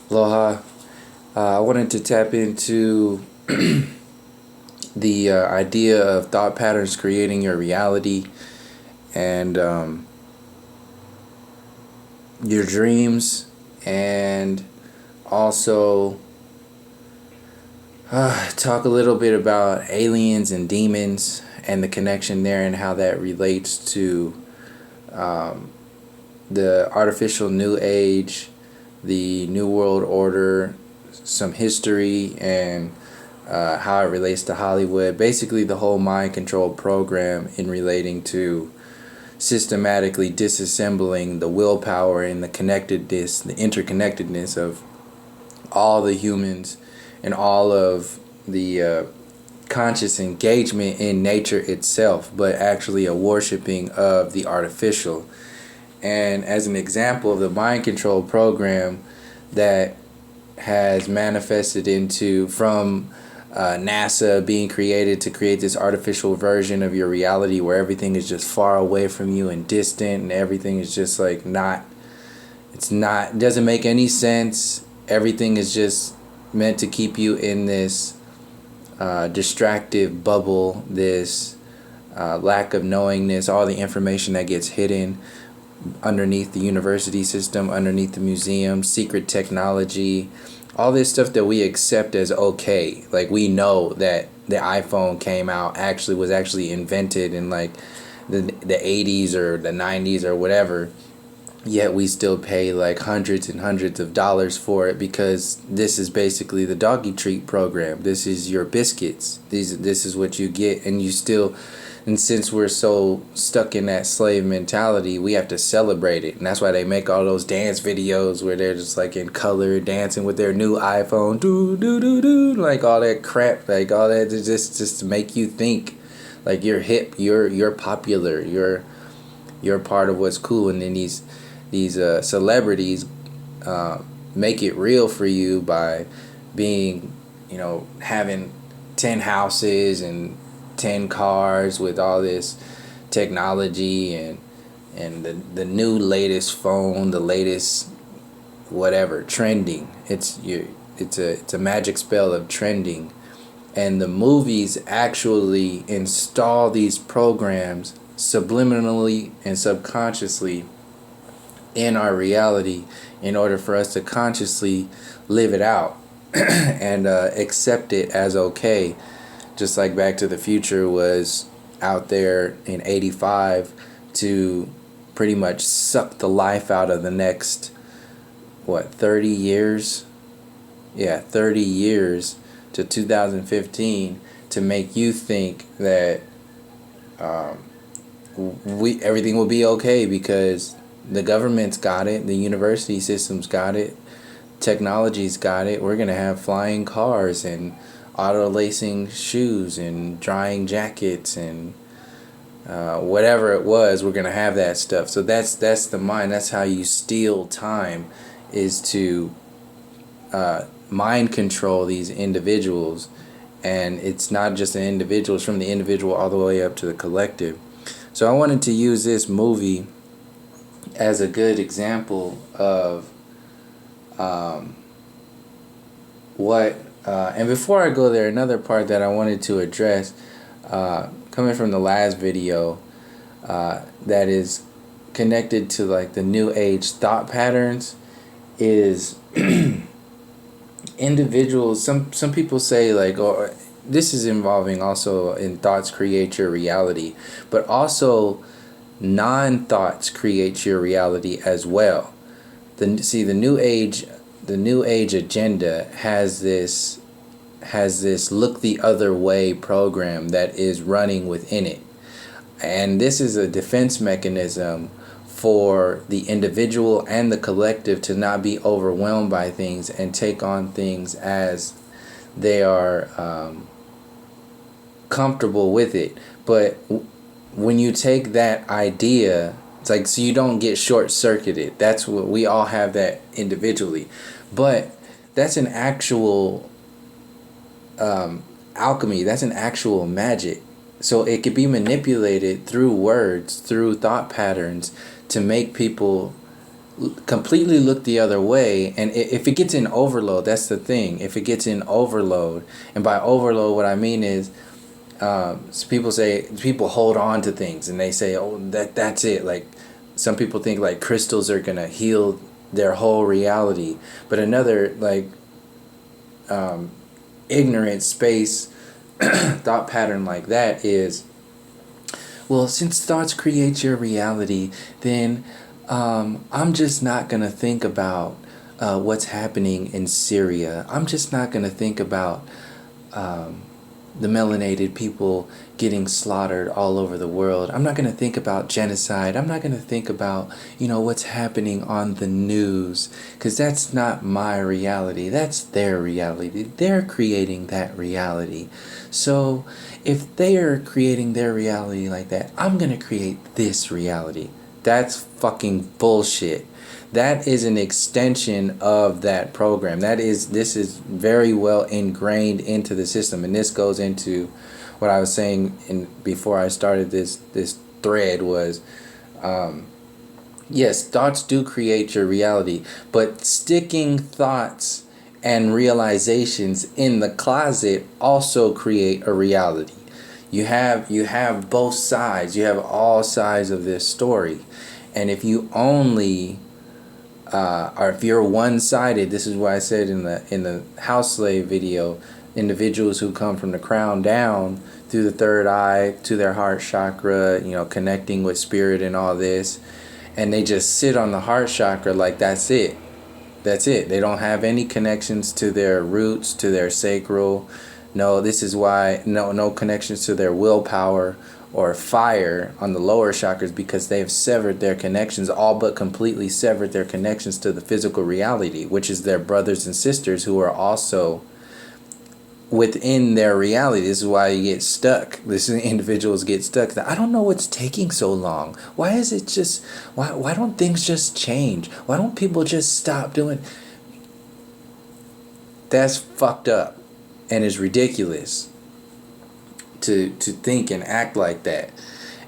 Aloha. I wanted to tap into the idea of thought patterns creating your reality and your dreams, and also talk a little bit about aliens and demons and the connection there and how that relates to the artificial new age, the New World Order, some history, and how it relates to Hollywood. Basically, the whole mind control program in relating to systematically disassembling the willpower and the connectedness, the interconnectedness of all the humans and all of the conscious engagement in nature itself, but actually a worshiping of the artificial. And as an example of the mind control program that has manifested into from NASA being created to create this artificial version of your reality where everything is just far away from you and distant, and everything is just like it doesn't make any sense. Everything is just meant to keep you in this distractive bubble, this lack of knowingness, all the information that gets hidden underneath the university system, underneath the museum, secret technology, all this stuff that we accept as okay. Like, we know that the iPhone was actually invented in like the 80s or the 90s or whatever, yet we still pay like hundreds and hundreds of dollars for it because this is basically the doggy treat program. This is your biscuits. This is what you get, and since we're so stuck in that slave mentality, we have to celebrate it. And that's why they make all those dance videos where they're just like in color dancing with their new iPhone, do do do do, like all that crap, like all that just to make you think like you're hip, you're popular, you're part of what's cool. And then these celebrities make it real for you by being, having 10 houses and 10 cars with all this technology and the new latest phone, the latest whatever trending. It's a magic spell of trending, and the movies actually install these programs subliminally and subconsciously in our reality in order for us to consciously live it out and accept it as okay. Just like Back to the Future was out there in 85 to pretty much suck the life out of the next, 30 years? Yeah, 30 years to 2015 to make you think that everything will be okay because the government's got it, the university system's got it, technology's got it. We're going to have flying cars and auto-lacing shoes and drying jackets and whatever it was, we're going to have that stuff. So that's the mind. That's how you steal time, is to mind control these individuals. And it's not just an individual, it's from the individual all the way up to the collective. So I wanted to use this movie as a good example of what and before I go there, another part that I wanted to address, coming from the last video, that is connected to like the new age thought patterns, is individuals. Some people say like, oh, this is involving also in thoughts create your reality, but also non-thoughts create your reality as well. The new age agenda has this look the other way program that is running within it, and this is a defense mechanism for the individual and the collective to not be overwhelmed by things and take on things as they are comfortable with it. But when you take that idea, it's like, so you don't get short-circuited. That's what we all have, that individually, but that's an actual alchemy. That's an actual magic. So it could be manipulated through words, through thought patterns, to make people completely look the other way. And if it gets in overload, that's the thing. If it gets in overload, and by overload, what I mean is, people hold on to things and they say, oh, that's it. Like, some people think like crystals are gonna heal their whole reality, but another like ignorant space thought pattern like that is, well, since thoughts create your reality, then I'm just not going to think about what's happening in Syria. I'm just not going to think about the melanated people getting slaughtered all over the world. I'm not going to think about genocide. I'm not going to think about, what's happening on the news, because that's not my reality. That's their reality. They're creating that reality. So if they are creating their reality like that, I'm going to create this reality. That's fucking bullshit. That is an extension of that program. This is very well ingrained into the system, and this goes into what I was saying before I started this thread was, yes, thoughts do create your reality, but sticking thoughts and realizations in the closet also create a reality. You have both sides. You have all sides of this story, and if you only or if you're one-sided, this is why I said in the house slave video, individuals who come from the crown down through the third eye to their heart chakra, connecting with spirit and all this, and they just sit on the heart chakra like that's it. That's it. They don't have any connections to their roots, to their sacral. No, this is why no connections to their willpower or fire on the lower chakras, because they've severed their connections, all but completely severed their connections to the physical reality, which is their brothers and sisters who are also within their reality. This is why you get stuck. Individuals get stuck. I don't know what's taking so long. Why is it just, why don't things just change? Why don't people just stop doing? That's fucked up and is ridiculous to think and act like that.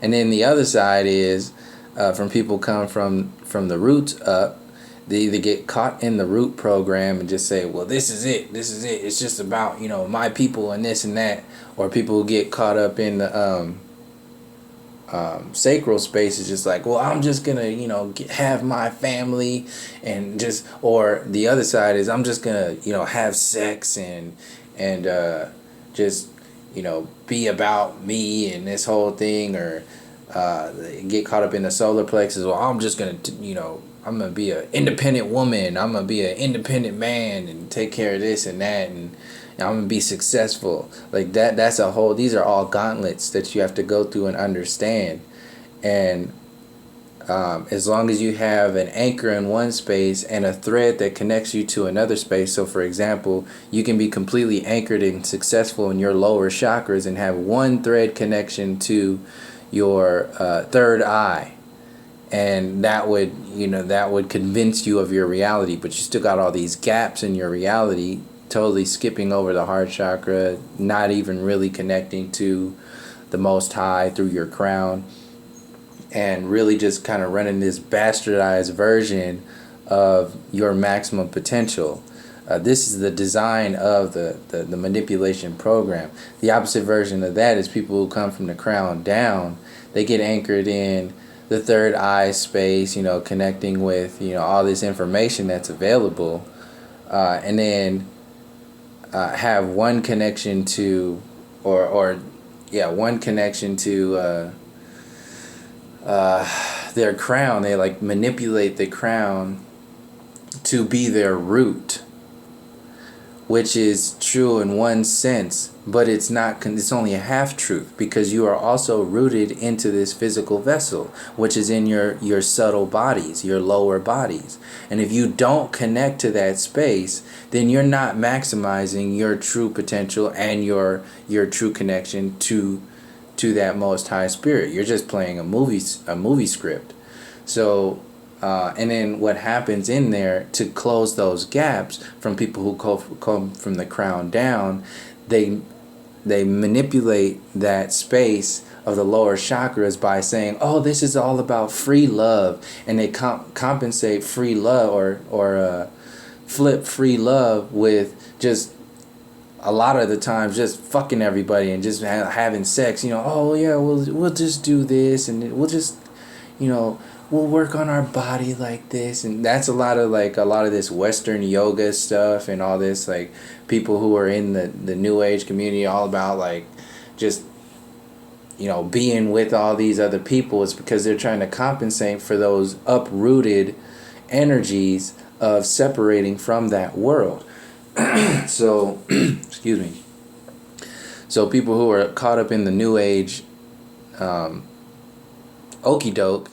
And then the other side is from people come from the roots up. They either get caught in the root program and just say, well, this is it, it's just about my people and this and that. Or people who get caught up in the sacral space is just like, well, I'm just gonna have my family and just, or the other side is, I'm just gonna have sex and just be about me and this whole thing. Or get caught up in the solar plexus. Well, I'm just gonna I'm gonna be an independent woman, I'm gonna be an independent man and take care of this and that, and I'm gonna be successful. Like that's a whole, these are all gauntlets that you have to go through and understand. And as long as you have an anchor in one space and a thread that connects you to another space. So for example, you can be completely anchored and successful in your lower chakras and have one thread connection to your third eye, and that would convince you of your reality. But you still got all these gaps in your reality, totally skipping over the heart chakra, not even really connecting to the Most High through your crown, and really just kind of running this bastardized version of your maximum potential. This is the design of the manipulation program. The opposite version of that is people who come from the crown down. They get anchored in the third eye space, connecting with, all this information that's available, and then have one connection to, one connection to their crown. They like manipulate the crown to be their root, which is true in one sense, but it's not. It's only a half truth, because you are also rooted into this physical vessel, which is in your subtle bodies, your lower bodies. And if you don't connect to that space, then you're not maximizing your true potential and your true connection to that Most High Spirit. You're just playing a movie script. So. And then what happens in there to close those gaps from people who come from the crown down, they manipulate that space of the lower chakras by saying, oh, this is all about free love, and they compensate free love or flip free love with just a lot of the times just fucking everybody and just having sex. Oh yeah, we'll just do this, and we'll just, we'll work on our body like this. And that's a lot of this Western yoga stuff and all this, like, people who are in the New Age community all about, like, just, being with all these other people. Is because they're trying to compensate for those uprooted energies of separating from that world. So, excuse me. So people who are caught up in the New Age okie doke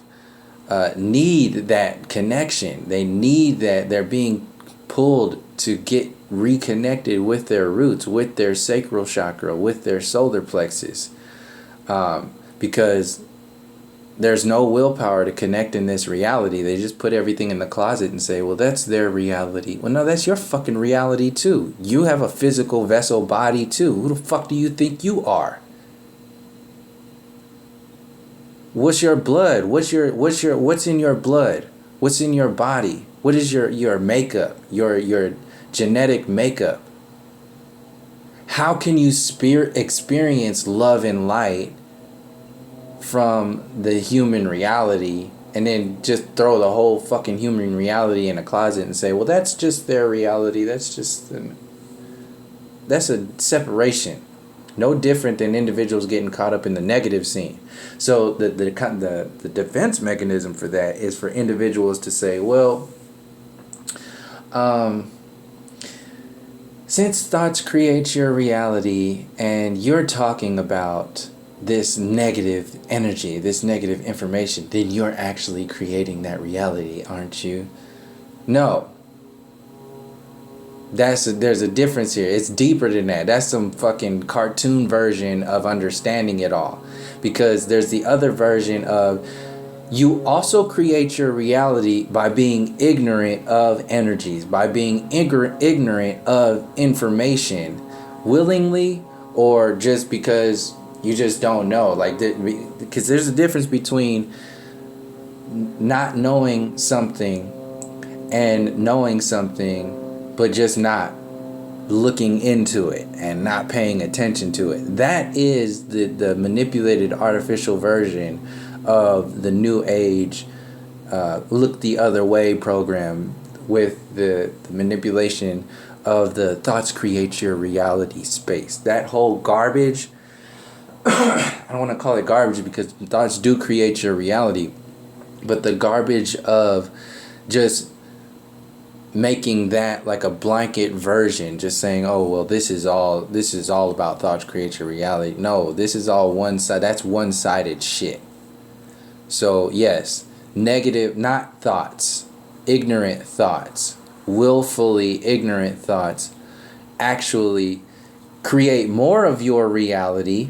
need that connection. They need that. They're being pulled to get reconnected with their roots, with their sacral chakra, with their solar plexus, because there's no willpower to connect in this reality. They just put everything in the closet and say, well, that's their reality. Well, no, that's your fucking reality too. You have a physical vessel body too. Who the fuck do you think you are? What's your blood? What's in your blood? What's in your body? What is your makeup? Your genetic makeup? How can you experience love and light from the human reality and then just throw the whole fucking human reality in a closet and say, well, that's just their reality. That's a separation. No different than individuals getting caught up in the negative scene. So the defense mechanism for that is for individuals to say, well, since thoughts create your reality and you're talking about this negative energy, this negative information, then you're actually creating that reality, aren't you? No. There's a difference here. It's deeper than that. That's some fucking cartoon version of understanding it all. Because there's the other version of, you also create your reality by being ignorant of energies, by being ignorant of information, willingly or just because you just don't know. Like, because there's a difference between not knowing something and knowing something, but just not looking into it and not paying attention to it. That is the manipulated artificial version of the New Age look the other way program, with the manipulation of the thoughts create your reality space. That whole garbage, I don't want to call it garbage because thoughts do create your reality, but the garbage of just making that like a blanket version, just saying, oh well, this is all about thoughts create your reality. No, this is all one side. That's one-sided shit. So yes, negative, not thoughts, ignorant thoughts, willfully ignorant thoughts actually create more of your reality,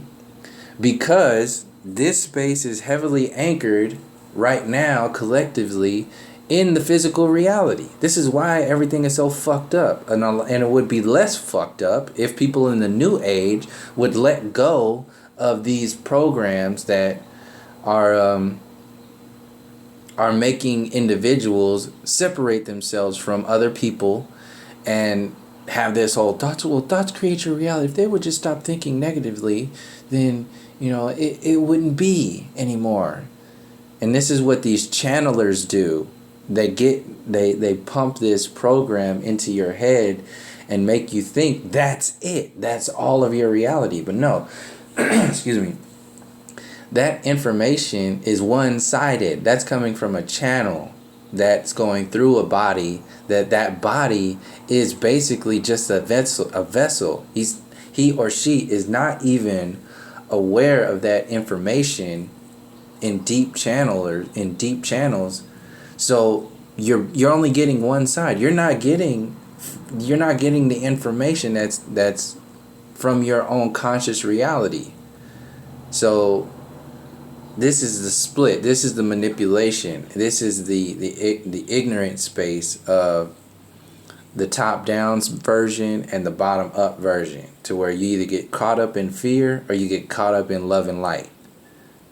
because this space is heavily anchored right now collectively in the physical reality. This is why everything is so fucked up, and it would be less fucked up if people in the New Age would let go of these programs that are making individuals separate themselves from other people and have this whole thoughts create your reality. If they would just stop thinking negatively, then it wouldn't be anymore. And this is what these channelers do. They pump this program into your head and make you think that's it. That's all of your reality. But no, excuse me. That information is one-sided. That's coming from a channel that's going through a body. That body is basically just a vessel. He or she is not even aware of that information in deep channels. So you're only getting one side. You're not getting the information that's from your own conscious reality. So this is the split. This is the manipulation. This is the ignorant space of the top-down version and the bottom-up version, to where you either get caught up in fear or you get caught up in love and light.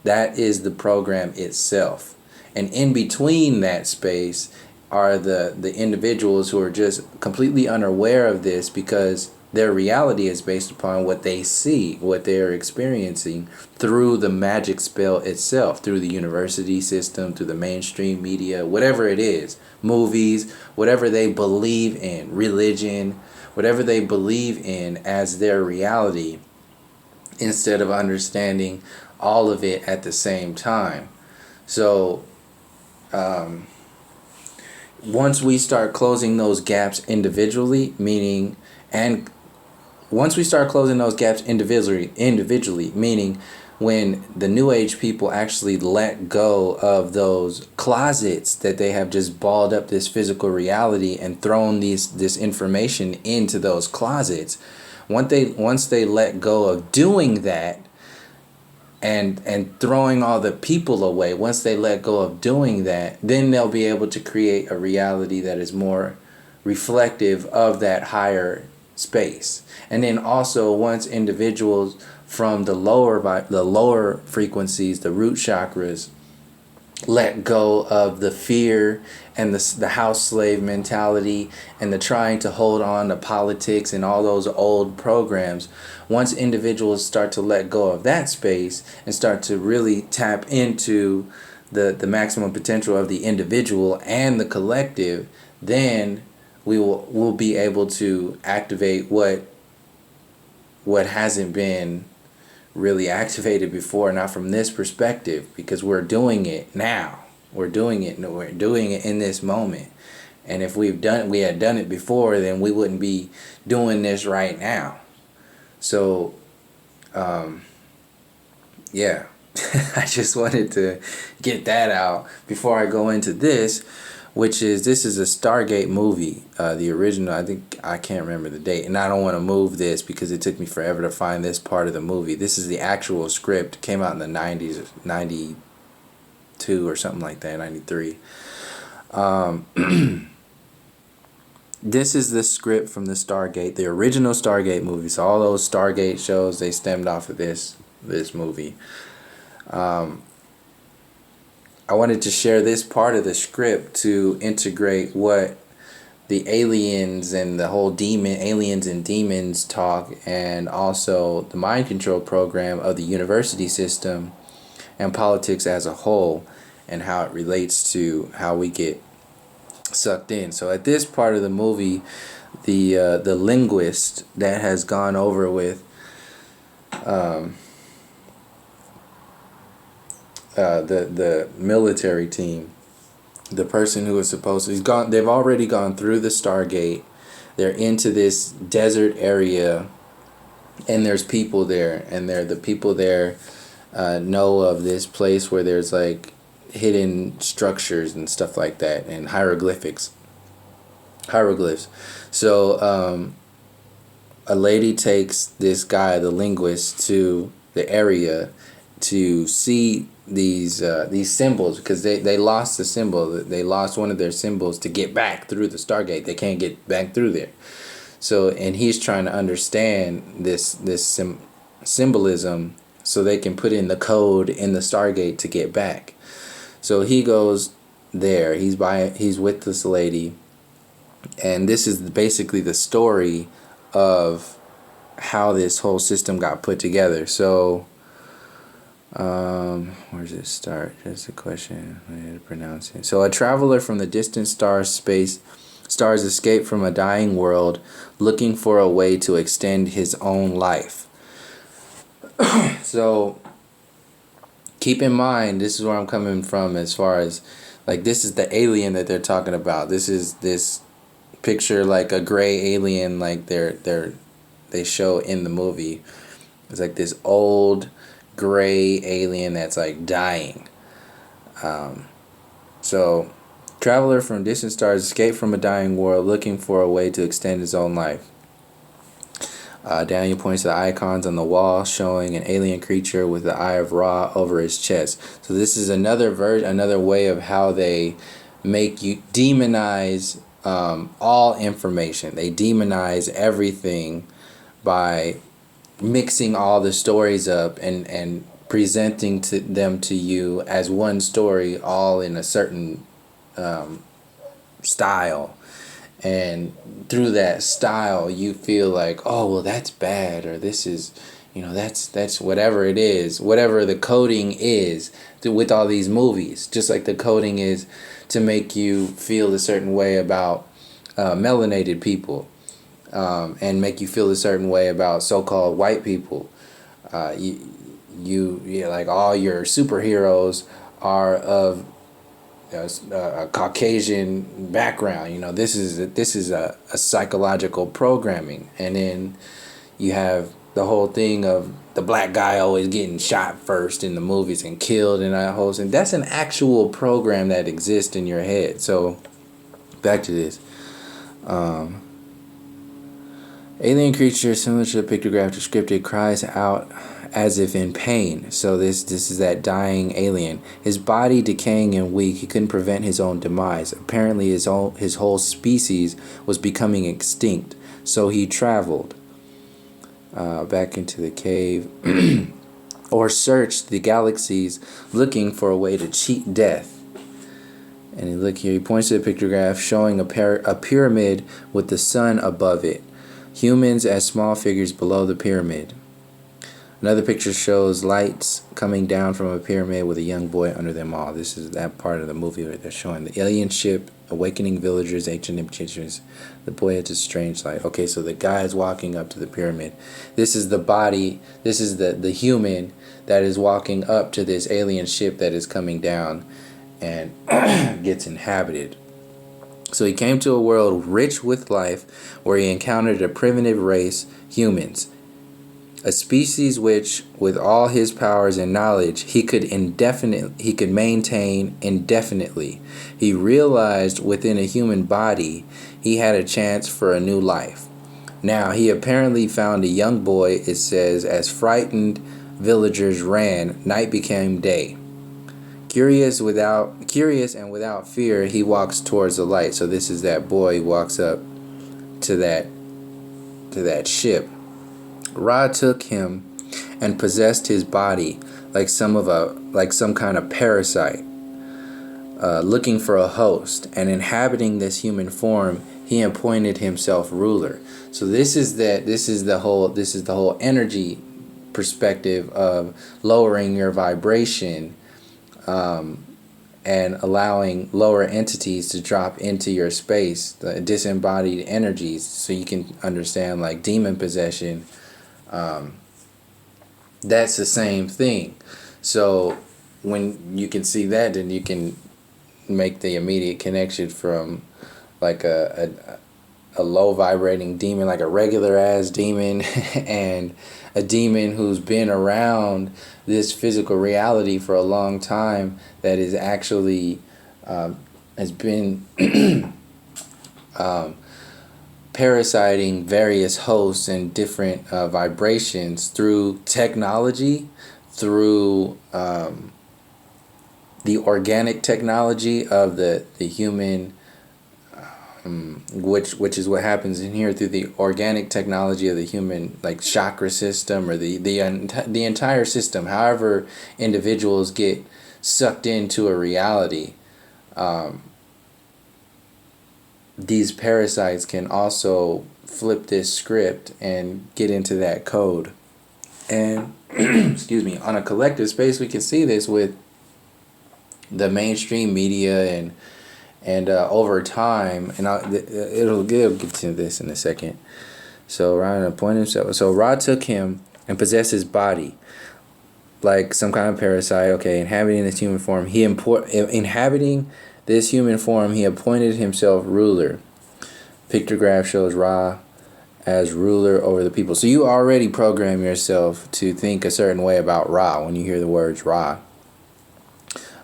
That is the program itself. And in between that space are the individuals who are just completely unaware of this, because their reality is based upon what they see, what they're experiencing through the magic spell itself, through the university system, through the mainstream media, whatever it is, movies, whatever they believe in, religion, whatever they believe in as their reality, instead of understanding all of it at the same time. So once we start closing those gaps individually, and once we start closing those gaps individually, meaning when the New Age people actually let go of those closets that they have just balled up this physical reality and thrown this information into those closets, once they let go of doing that, and throwing all the people away, once they let go of doing that, then they'll be able to create a reality that is more reflective of that higher space. And then also, once individuals from the lower frequencies, the root chakras, let go of the fear and the house slave mentality and the trying to hold on to politics and all those old programs, once individuals start to let go of that space and start to really tap into the maximum potential of the individual and the collective, then we'll be able to activate what hasn't been really activated before, not from this perspective, because we're doing it now. We're doing it in this moment. And if we had done it before, then we wouldn't be doing this right now. So yeah. I just wanted to get that out before I go into this, this is a Stargate movie, the original. I can't remember the date, and I don't want to move this because it took me forever to find this part of the movie. This is the actual script. It came out in the 90s, 92 or something like that, 93. This is the script from the Stargate, the original Stargate movie. So all those Stargate shows, they stemmed off of this movie. I wanted to share this part of the script to integrate what the aliens and the whole aliens and demons talk, and also the mind control program of the university system and politics as a whole, and how it relates to how we get sucked in. So at this part of the movie, the linguist that has gone over with the military team, the person who is supposed to, they've already gone through the Stargate. They're into this desert area, and there's people there, and the people there know of this place where there's like hidden structures and stuff like that, and hieroglyphs. So a lady takes this guy, the linguist, to the area to see these symbols, because they lost the symbol. They lost one of their symbols to get back through the Stargate. They can't get back through there. So, and he's trying to understand this symbolism so they can put in the code in the Stargate to get back. So he goes there. He's with this lady, and this is basically the story of how this whole system got put together. So where does it start? That's the question. I had to pronounce it. So a traveler from the distant stars escape from a dying world, looking for a way to extend his own life. So keep in mind, this is where I'm coming from as far as, like, this is the alien that they're talking about. This is this picture, like a gray alien, like they show in the movie. It's like this old gray alien that's like dying. So traveler from distant stars escaped from a dying world, looking for a way to extend his own life. Daniel points to the icons on the wall, showing an alien creature with the eye of Ra over his chest. So this is another way of how they make you demonize all information. They demonize everything by mixing all the stories up and presenting them to you as one story, all in a certain style. And through that style, you feel like, oh, well, that's bad, or this is, that's whatever it is, whatever the coding is with all these movies. Just like the coding is to make you feel a certain way about melanated people, and make you feel a certain way about so-called white people. Like all your superheroes are of a Caucasian background. This is a psychological programming. And then you have the whole thing of the black guy always getting shot first in the movies and killed, and that whole thing. That's an actual program that exists in your head. So back to this. Alien creature similar to the pictograph descripted cries out as if in pain. So this is that dying alien. His body decaying and weak, he couldn't prevent his own demise. Apparently his whole species was becoming extinct. So he traveled back into the cave or searched the galaxies looking for a way to cheat death. And look here, he points to the pictograph showing a pyramid with the sun above it. Humans as small figures below the pyramid. Another picture shows lights coming down from a pyramid with a young boy under them all. This is that part of the movie where they're showing the alien ship, awakening villagers, ancient Egyptians. The boy has a strange light. Okay, so the guy is walking up to the pyramid. This is the body, this is the human that is walking up to this alien ship that is coming down and gets inhabited. So he came to a world rich with life where he encountered a primitive race, humans. A species which, with all his powers and knowledge, he could maintain indefinitely. He realized within a human body he had a chance for a new life. Now he apparently found a young boy, it says, as frightened villagers ran, night became day. Curious and without fear, he walks towards the light. So this is that boy who walks up to that ship. Ra took him and possessed his body like some kind of parasite, looking for a host, and inhabiting this human form, he appointed himself ruler. So this is the whole energy perspective of lowering your vibration, and allowing lower entities to drop into your space, the disembodied energies, so you can understand like demon possession. That's the same thing. So when you can see that, then you can make the immediate connection from like a low vibrating demon, like a regular ass demon, and a demon who's been around this physical reality for a long time, that is actually has been parasiting various hosts and different vibrations through technology, through the organic technology of the human, which is what happens in here, through the organic technology of the human, like chakra system, or the entire system. However individuals get sucked into a reality, these parasites can also flip this script and get into that code. And excuse me, on a collective space, we can see this with the mainstream media and over time, and it'll get to this in a second. So Ra appointed himself. So Ra took him and possessed his body like some kind of parasite. Okay, inhabiting this human form, he appointed himself ruler. Pictograph shows Ra as ruler over the people. So you already program yourself to think a certain way about Ra when you hear the words Ra.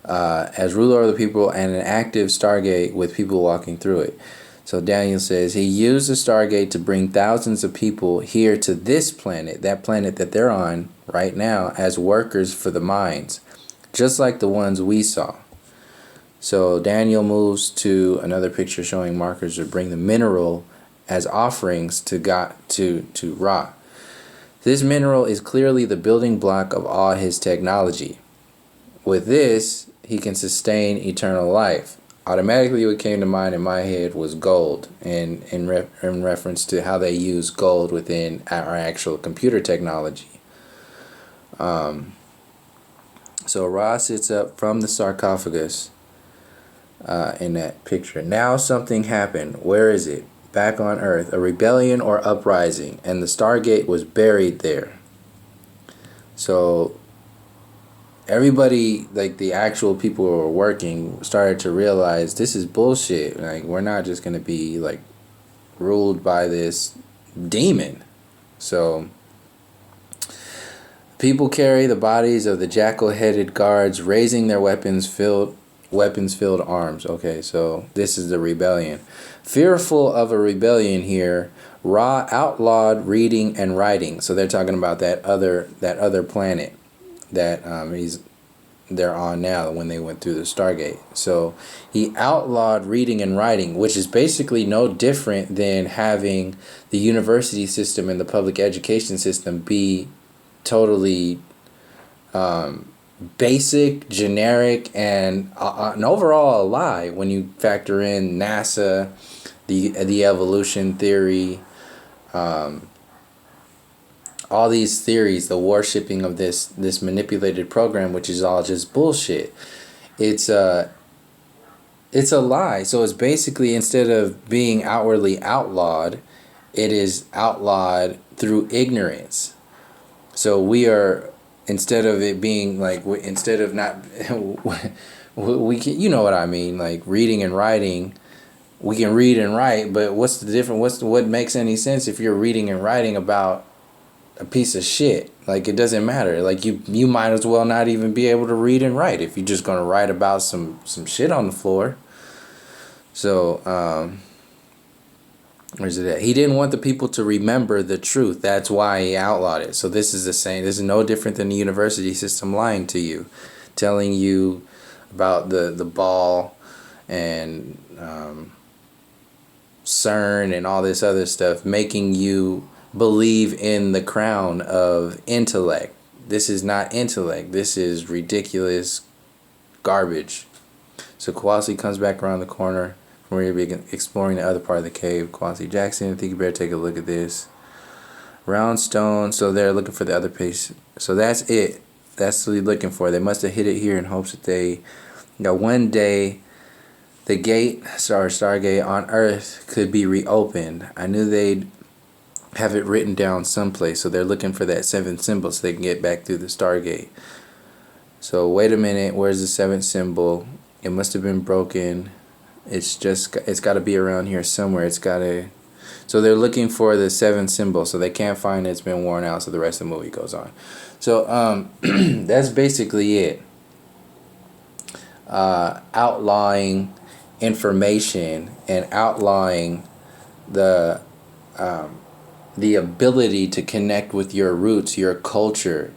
As ruler of the people and an active Stargate with people walking through it. So Daniel says he used the Stargate to bring thousands of people here to this planet, that planet that they're on right now, as workers for the mines, just like the ones we saw. So Daniel moves to another picture showing markers to bring the mineral as offerings to God, to Ra. This mineral is clearly the building block of all his technology. With this, he can sustain eternal life. Automatically, what came to mind in my head was gold, and in reference to how they use gold within our actual computer technology. So Ra sits up from the sarcophagus in that picture. Now something happened. Where is it? Back on Earth. A rebellion or uprising, and the Stargate was buried there. So everybody, like the actual people who were working, started to realize this is bullshit. Like, we're not just going to be like ruled by this demon. So people carry the bodies of the jackal-headed guards, raising their weapons-filled arms. Okay, so this is the rebellion. Fearful of a rebellion here, Ra outlawed reading and writing. So they're talking about that other planet that they're on now when they went through the Stargate. So he outlawed reading and writing, which is basically no different than having the university system and the public education system be totally basic, generic, and an overall a lie when you factor in NASA, the evolution theory, all these theories, the worshipping of this manipulated program, which is all just bullshit. It's a lie. So it's basically, instead of being outwardly outlawed, it is outlawed through ignorance. So we are, instead of it being like, instead of not, we can, you know what I mean, like reading and writing, we can read and write, but what's the difference? What makes any sense if you're reading and writing about a piece of shit? Like, it doesn't matter. Like, you might as well not even be able to read and write if you're just gonna write about some shit on the floor. So where's it at? He didn't want the people to remember the truth. That's why he outlawed it. So this is the same. This is no different than the university system lying to you, telling you about the ball and CERN and all this other stuff, making you believe in the crown of intellect. This is not intellect. This is ridiculous garbage. So Kowalski comes back around the corner from where you're exploring the other part of the cave. Kowalski Jackson, I think you better take a look at this. Round stone. So they're looking for the other piece. So that's it. That's what they're looking for. They must have hit it here in hopes that they, one day the gate, Stargate on Earth could be reopened. I knew they'd have it written down someplace. So they're looking for that seventh symbol so they can get back through the Stargate. So wait a minute, where's the seventh symbol? It must have been broken. It's got to be around here somewhere. So they're looking for the seventh symbol. So they can't find it. It's been worn out. So the rest of the movie goes on. So that's basically it. Outlawing information and outlawing the ability to connect with your roots, your culture,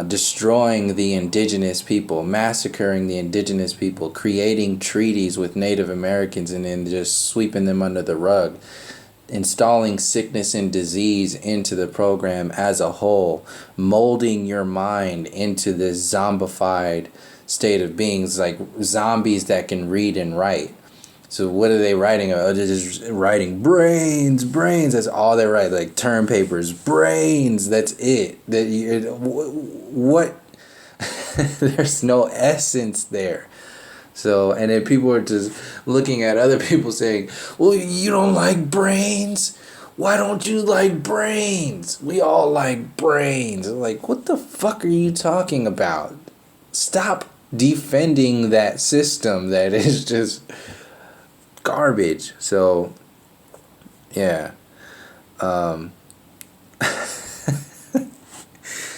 destroying the indigenous people, massacring the indigenous people, creating treaties with Native Americans and then just sweeping them under the rug, installing sickness and disease into the program as a whole, molding your mind into this zombified state of beings, like zombies that can read and write. So what are they writing? They're just writing brains. That's all they write. Like term papers, brains. That's it. What? There's no essence there. So, and then people are just looking at other people saying, "Well, you don't like brains? Why don't you like brains? We all like brains." Like, what the fuck are you talking about? Stop defending that system that is just garbage. So yeah,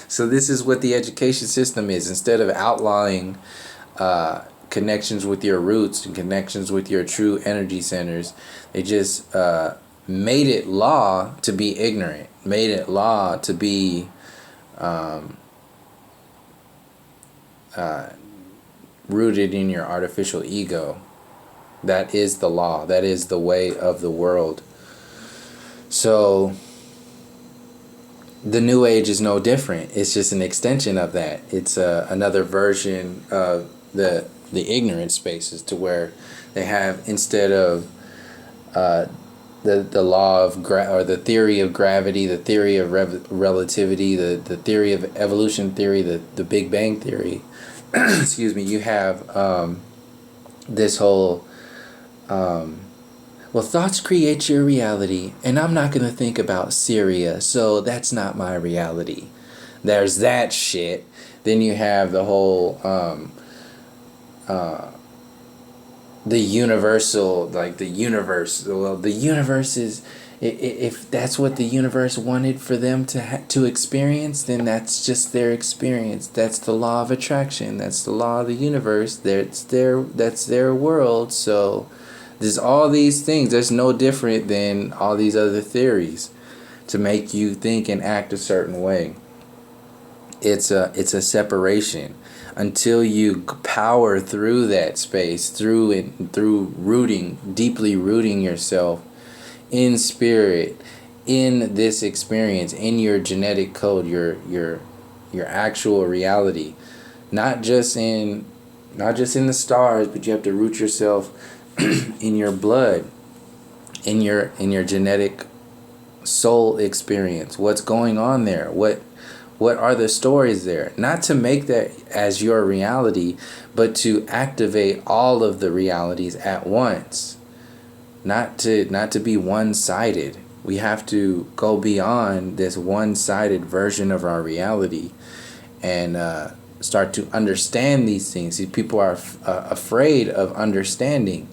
so this is what the education system is. Instead of outlawing connections with your roots and connections with your true energy centers, they just made it law to be ignorant, made it law to be rooted in your artificial ego. That is the law. That is the way of the world. So the New Age is no different. It's just an extension of that. It's another version of the ignorant spaces, to where they have, instead of the law of or the theory of gravity, the theory of relativity, the theory of evolution theory, the Big Bang theory. Excuse me. You have this whole well, thoughts create your reality, and I'm not going to think about Syria, so that's not my reality. There's that shit. Then you have the whole the universal, like the universe. Well, the universe is, if that's what the universe wanted for them to experience, then that's just their experience. That's the law of attraction. That's the law of the universe. That's their world. So there's all these things. That's no different than all these other theories to make you think and act a certain way. It's a separation. Until you power through that space, through deeply rooting yourself in spirit, in this experience, in your genetic code, your actual reality, not just in the stars, but you have to root yourself in your blood, in your genetic soul experience. What's going on there? What are the stories there? Not to make that as your reality, but to activate all of the realities at once. Not to be one-sided. We have to go beyond this one-sided version of our reality and start to understand these things. See, people are afraid of understanding,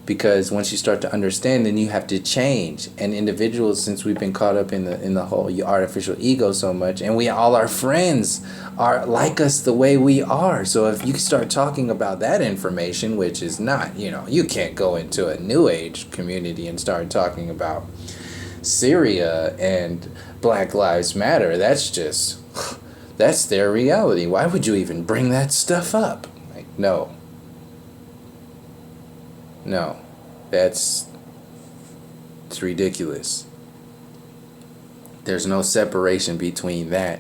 because once you start to understand, then you have to change. And individuals, since we've been caught up in the whole artificial ego so much, and all our friends are like us the way we are. So if you start talking about that information, which is not, you can't go into a New Age community and start talking about Syria and Black Lives Matter. That's their reality. Why would you even bring that stuff up? Like, no. No, it's ridiculous. There's no separation between that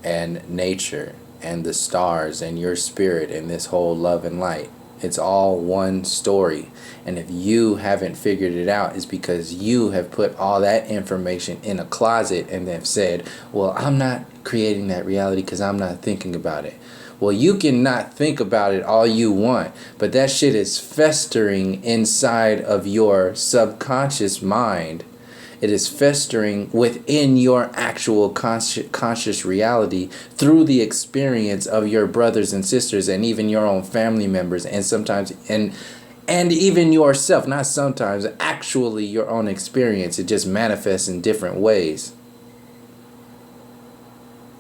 and nature and the stars and your spirit and this whole love and light. It's all one story. And if you haven't figured it out, it's because you have put all that information in a closet and have said, well, I'm not creating that reality because I'm not thinking about it. Well, you can not think about it all you want, but that shit is festering inside of your subconscious mind. It is festering within your actual conscious reality through the experience of your brothers and sisters and even your own family members, and sometimes and even yourself. Not sometimes, actually your own experience. It just manifests in different ways.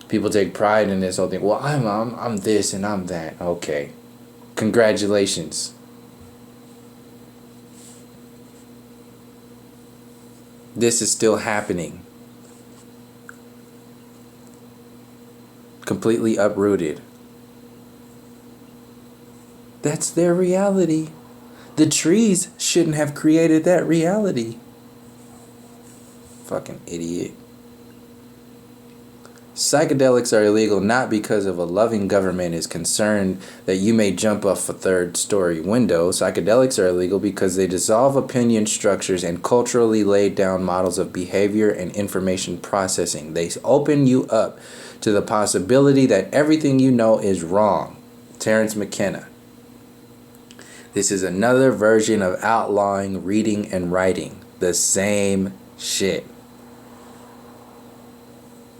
People take pride in this whole thing. Well, I'm this and I'm that. Okay. Congratulations. This is still happening. Completely uprooted. That's their reality. The trees shouldn't have created that reality. Fucking idiot. Psychedelics are illegal not because of a loving government is concerned that you may jump off a third-story window. Psychedelics are illegal because they dissolve opinion structures and culturally laid down models of behavior and information processing. They open you up to the possibility that everything you know is wrong. Terence McKenna. This is another version of outlawing reading and writing. The same shit.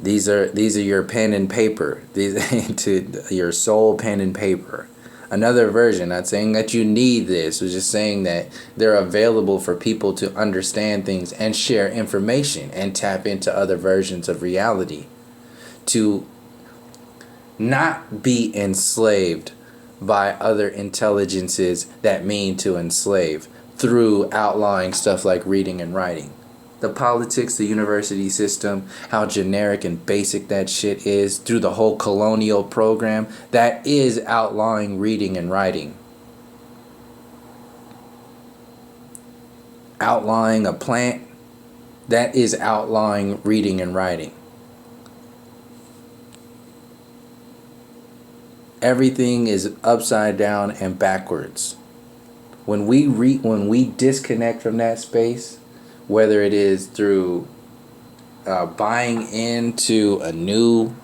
These are your pen and paper. These to your soul pen and paper. Another version, not saying that you need this, was just saying that they're available for people to understand things and share information and tap into other versions of reality. To not be enslaved by other intelligences that mean to enslave through outlawing stuff like reading and writing. The politics, the university system, how generic and basic that shit is, through the whole colonial program, that is outlawing reading and writing. Outlawing a plant that is outlawing reading and writing. Everything is upside down and backwards. When we disconnect from that space, whether it is through buying into a new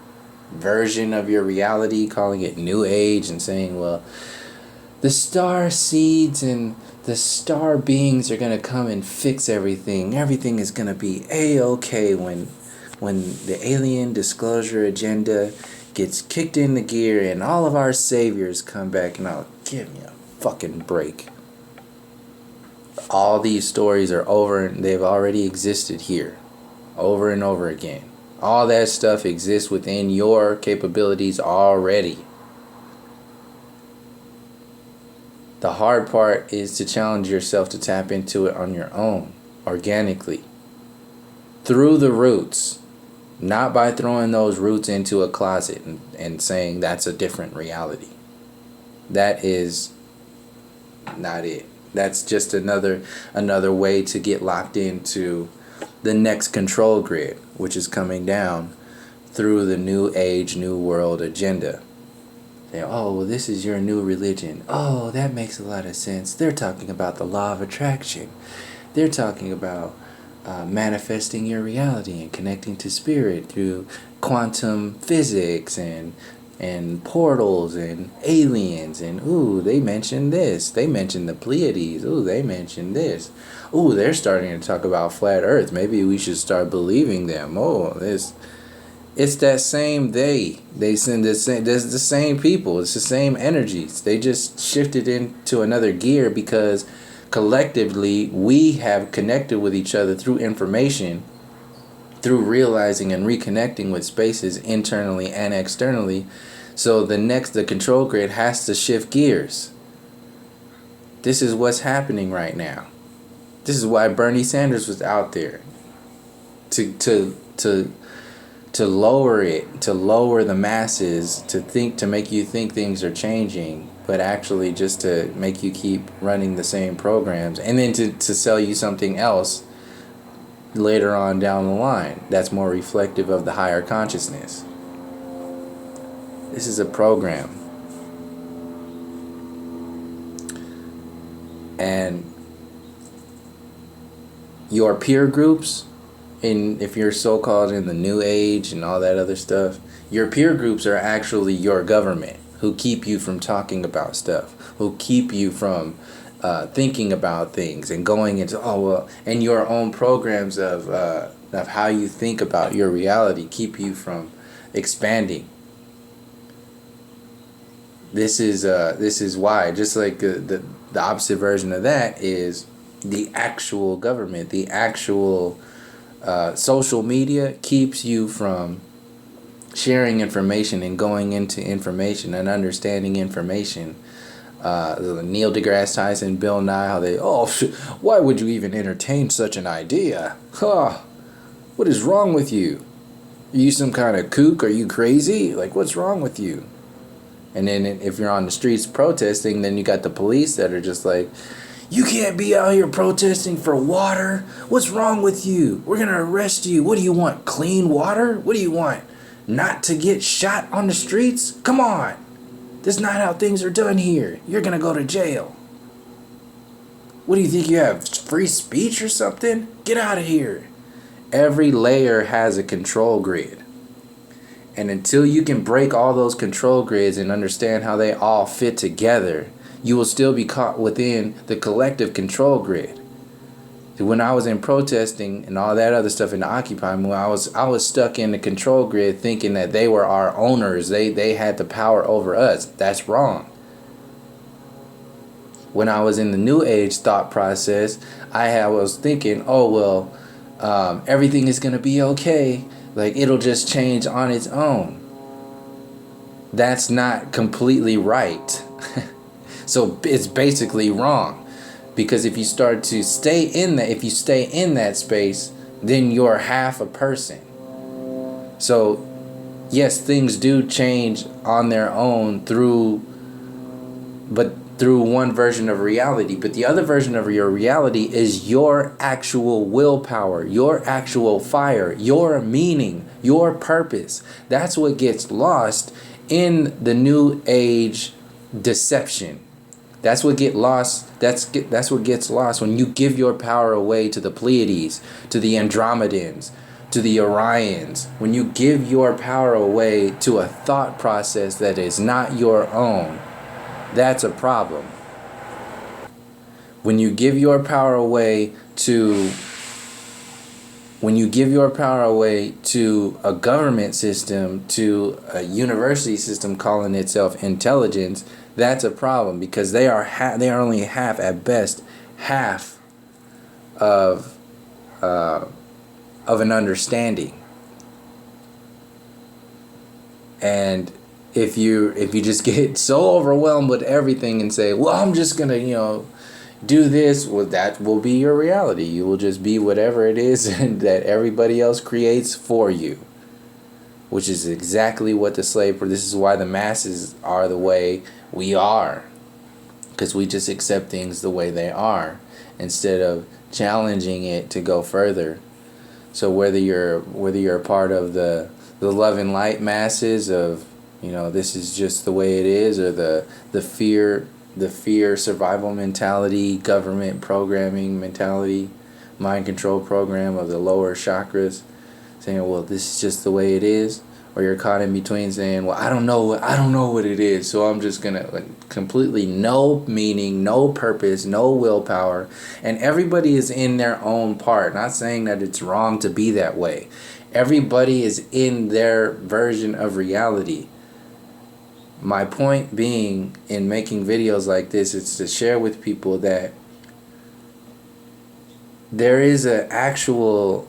version of your reality, calling it New Age, and saying, well, the star seeds and the star beings are going to come and fix everything. Everything is going to be A-okay when the alien disclosure agenda gets kicked into gear and all of our saviors come back, and I'll give me a fucking break. All these stories are over and they've already existed here over and over again. All that stuff exists within your capabilities already. The hard part is to challenge yourself to tap into it on your own, organically, through the roots, not by throwing those roots into a closet and saying that's a different reality. That is not it. That's just another way to get locked into the next control grid, which is coming down through the New Age, New World agenda. Oh, well, this is your new religion. Oh, that makes a lot of sense. They're talking about the law of attraction. They're talking about manifesting your reality and connecting to spirit through quantum physics and portals and aliens. And, ooh, they mentioned this. They mentioned the Pleiades. Ooh, they mentioned this. Ooh, they're starting to talk about flat earth. Maybe we should start believing them. Oh, this... It's that same they send the same. There's the same people. It's the same energies. They just shifted into another gear because collectively we have connected with each other through information, through realizing and reconnecting with spaces internally and externally. So the control grid has to shift gears. This is what's happening right now. This is why Bernie Sanders was out there to lower it, to lower the masses, to make you think things are changing, but actually just to make you keep running the same programs, and then to sell you something else later on down the line that's more reflective of the higher consciousness. This is a program. And your peer groups, and if you're so-called in the New Age and all that other stuff, your peer groups are actually your government, who keep you from talking about stuff, who keep you from thinking about things and going into, and your own programs of how you think about your reality keep you from expanding. This is why, just like the opposite version of that is the actual government, the actual social media keeps you from sharing information and going into information and understanding information. Neil deGrasse Tyson, Bill Nye, how they, why would you even entertain such an idea? What is wrong with you? Are you some kind of kook? Are you crazy? Like, what's wrong with you? And then if you're on the streets protesting, then you got the police that are just like, you can't be out here protesting for water. What's wrong with you? We're going to arrest you. What do you want? Clean water? What do you want? Not to get shot on the streets? Come on. That's not how things are done here. You're going to go to jail. What do you think, you have free speech or something? Get out of here. Every layer has a control grid. And until you can break all those control grids and understand how they all fit together, you will still be caught within the collective control grid. When I was in protesting and all that other stuff in the Occupy movement, I was stuck in the control grid thinking that they were our owners. They had the power over us. That's wrong. When I was in the New Age thought process, I was thinking, everything is going to be okay. Like, it'll just change on its own. That's not completely right. So it's basically wrong, because if you start to stay in that space, then you're half a person. So yes, things do change on their own but through one version of reality, but the other version of your reality is your actual willpower, your actual fire, your meaning, your purpose. That's what gets lost in the new age deception. That's what get lost. That's what gets lost when you give your power away to the Pleiades, to the Andromedans, to the Orions. When you give your power away to a thought process that is not your own, that's a problem. When you give your power away to a government system, to a university system calling itself intelligence, that's a problem, because they are only half, at best, half of an understanding. And if you just get so overwhelmed with everything and say, well, I'm just gonna do this, well, that will be your reality. You will just be whatever it is that everybody else creates for you, which is exactly what this is why the masses are the way we are, because we just accept things the way they are instead of challenging it to go further. So whether you're a part of the love and light masses of, this is just the way it is, or the fear survival mentality, government programming mentality, mind control program of the lower chakras, saying, well, this is just the way it is, or you're caught in between saying, well, I don't know what it is, so I'm just gonna completely no meaning, no purpose, no willpower, and everybody is in their own part. Not saying that it's wrong to be that way. Everybody is in their version of reality. My point being in making videos like this is to share with people that there is an actual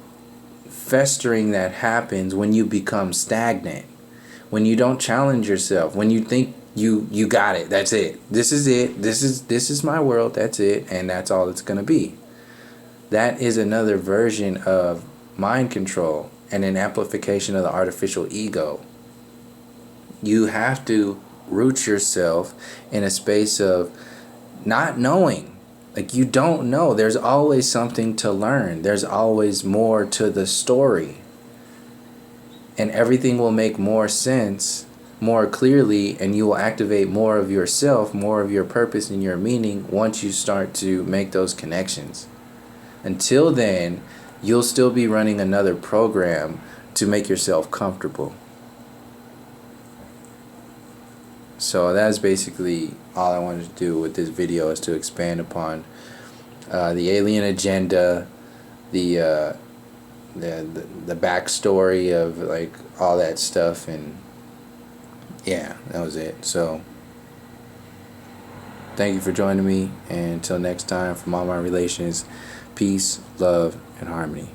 festering that happens when you become stagnant, when you don't challenge yourself, when you think you got it, that's it, this is it, this is my world, that's it, and that's all it's going to be. That is another version of mind control and an amplification of the artificial ego. You have to root yourself in a space of not knowing. Like, you don't know. There's always something to learn. There's always more to the story. And everything will make more sense more clearly, and you will activate more of yourself, more of your purpose and your meaning once you start to make those connections. Until then, you'll still be running another program to make yourself comfortable. So that's basically all I wanted to do with this video, is to expand upon the alien agenda, the backstory of like all that stuff, and yeah, that was it. So thank you for joining me, and until next time, from all my relations, peace, love, and harmony.